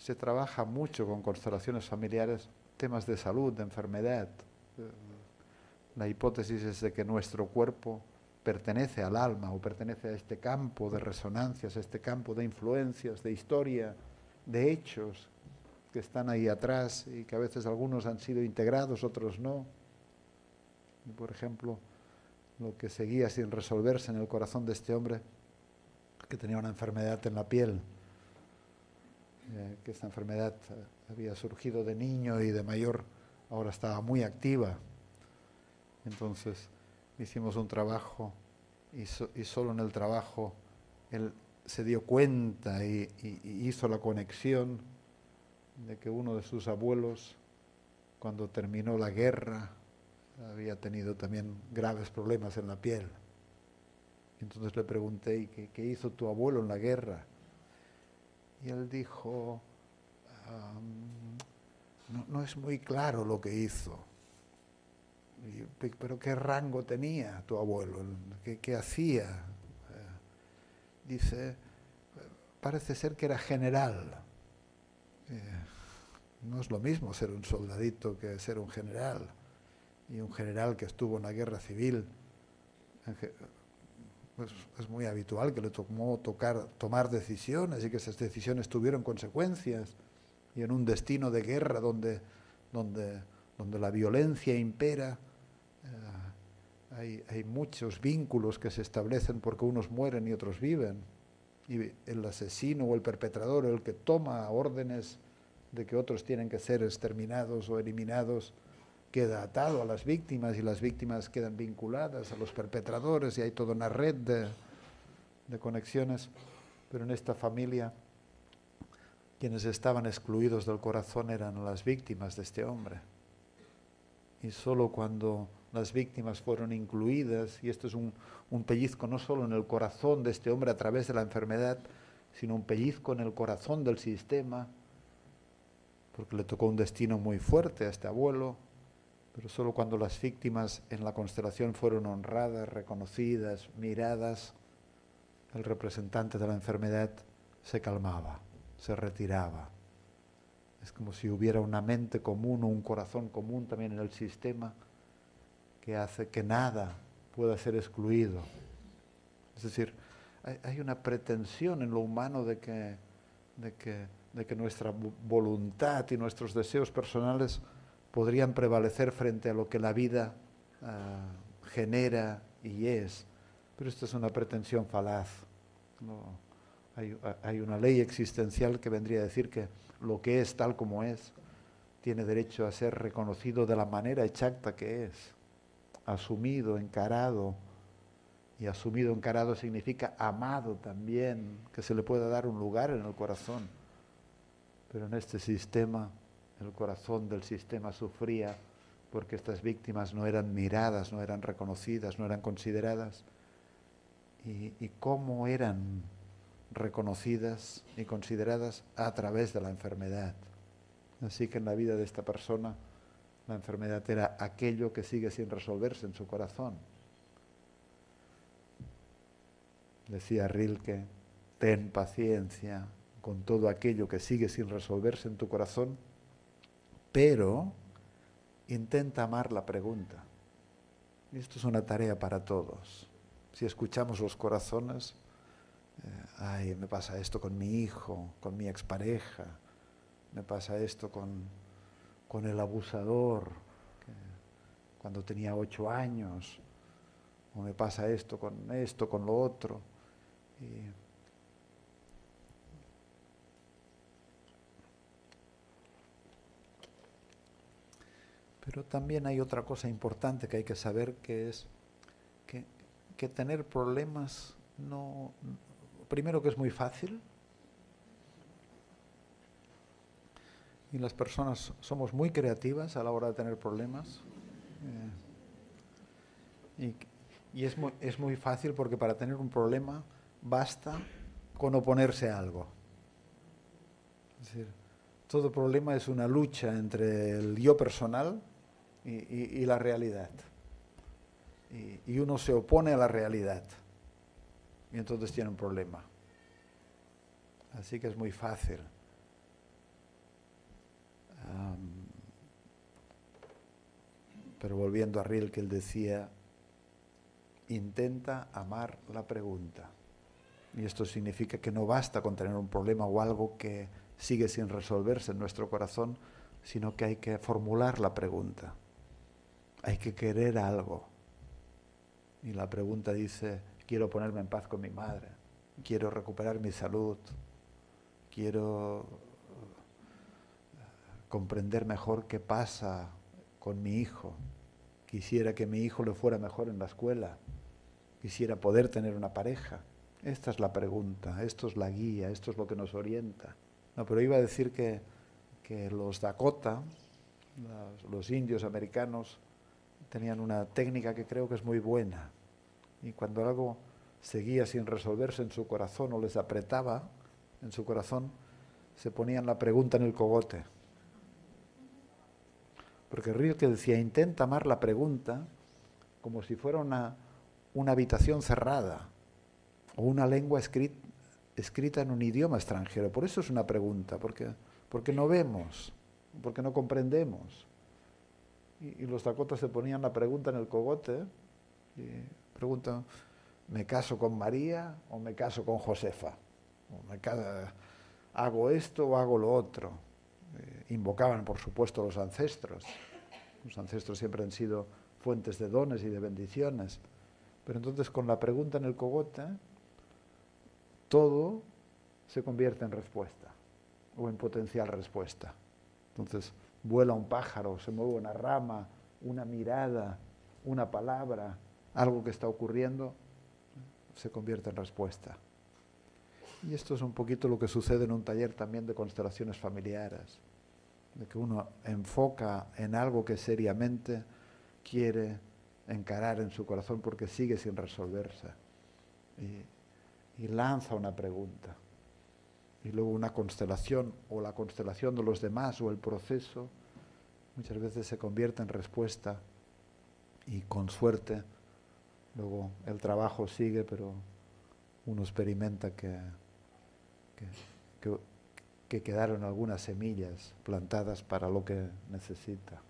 se trabaja mucho con constelaciones familiares temas de salud, de enfermedad. Eh, La hipótesis es de que nuestro cuerpo pertenece al alma o pertenece a este campo de resonancias, a este campo de influencias, de historia, de hechos que están ahí atrás y que a veces algunos han sido integrados, otros no. Y por ejemplo, lo que seguía sin resolverse en el corazón de este hombre, que tenía una enfermedad en la piel, que esta enfermedad había surgido de niño y de mayor, ahora estaba muy activa. Entonces hicimos un trabajo y solo en el trabajo él se dio cuenta y hizo la conexión de que uno de sus abuelos, cuando terminó la guerra, había tenido también graves problemas en la piel. Entonces le pregunté, ¿y qué hizo tu abuelo en la guerra? Y él dijo, no es muy claro lo que hizo. ¿Pero qué rango tenía tu abuelo? ¿Qué hacía? Dice, parece ser que era general. No es lo mismo ser un soldadito que ser un general. Y un general que estuvo en la guerra civil, pues es muy habitual que le tomó tomar decisiones y que esas decisiones tuvieron consecuencias. Y en un destino de guerra donde la violencia impera, hay muchos vínculos que se establecen porque unos mueren y otros viven. Y el asesino o el perpetrador, el que toma órdenes de que otros tienen que ser exterminados o eliminados, queda atado a las víctimas y las víctimas quedan vinculadas a los perpetradores y hay toda una red de conexiones. Pero en esta familia, quienes estaban excluidos del corazón eran las víctimas de este hombre. Y solo cuando las víctimas fueron incluidas, y esto es un pellizco no solo en el corazón de este hombre a través de la enfermedad, sino un pellizco en el corazón del sistema, porque le tocó un destino muy fuerte a este abuelo, pero solo cuando las víctimas en la constelación fueron honradas, reconocidas, miradas, el representante de la enfermedad se calmaba, se retiraba. Es como si hubiera una mente común o un corazón común también en el sistema que hace que nada pueda ser excluido. Es decir, hay una pretensión en lo humano de que nuestra voluntad y nuestros deseos personales podrían prevalecer frente a lo que la vida genera y es. Pero esto es una pretensión falaz. No, hay una ley existencial que vendría a decir que lo que es tal como es tiene derecho a ser reconocido de la manera exacta que es, asumido, encarado. Y asumido, encarado significa amado también, que se le pueda dar un lugar en el corazón. Pero en este sistema, el corazón del sistema sufría porque estas víctimas no eran miradas, no eran reconocidas, no eran consideradas. Y cómo eran reconocidas y consideradas a través de la enfermedad. Así que en la vida de esta persona, la enfermedad era aquello que sigue sin resolverse en su corazón. Decía Rilke, ten paciencia con todo aquello que sigue sin resolverse en tu corazón, pero intenta amar la pregunta. Y esto es una tarea para todos. Si escuchamos los corazones, ay, me pasa esto con mi hijo, con mi expareja, me pasa esto con el abusador, cuando tenía 8 años, o me pasa esto, con lo otro. Pero también hay otra cosa importante que hay que saber, que es que tener problemas no... Primero que es muy fácil, y las personas somos muy creativas a la hora de tener problemas. Y es muy fácil porque para tener un problema basta con oponerse a algo. Es decir, todo problema es una lucha entre el yo personal y la realidad. Y uno se opone a la realidad. Y entonces tiene un problema. Así que es muy fácil. Pero volviendo a Rilke, él decía, intenta amar la pregunta. Y esto significa que no basta con tener un problema o algo que sigue sin resolverse en nuestro corazón, sino que hay que formular la pregunta. Hay que querer algo. Y la pregunta dice, quiero ponerme en paz con mi madre, quiero recuperar mi salud, quiero comprender mejor qué pasa con mi hijo, quisiera que mi hijo le fuera mejor en la escuela, quisiera poder tener una pareja. Esta es la pregunta, esto es la guía, esto es lo que nos orienta. No, pero iba a decir que los Dakota, los indios americanos, tenían una técnica que creo que es muy buena. Y cuando algo seguía sin resolverse en su corazón o les apretaba en su corazón, se ponían la pregunta en el cogote. Porque Rilke decía, intenta amar la pregunta como si fuera una habitación cerrada o una lengua escrita en un idioma extranjero. Por eso es una pregunta, porque no vemos, porque no comprendemos. Y los Dakotas se ponían la pregunta en el cogote y preguntan, ¿me caso con María o me caso con Josefa? ¿Hago esto o hago lo otro? Invocaban, por supuesto, a los ancestros. Los ancestros siempre han sido fuentes de dones y de bendiciones. Pero entonces con la pregunta en el cogote, todo se convierte en respuesta o en potencial respuesta. Entonces vuela un pájaro, se mueve una rama, una mirada, una palabra, algo que está ocurriendo, se convierte en respuesta. Y esto es un poquito lo que sucede en un taller también de constelaciones familiares, de que uno enfoca en algo que seriamente quiere encarar en su corazón porque sigue sin resolverse y lanza una pregunta. Y luego una constelación o la constelación de los demás o el proceso muchas veces se convierte en respuesta y con suerte luego el trabajo sigue, pero uno experimenta que quedaron algunas semillas plantadas para lo que necesita.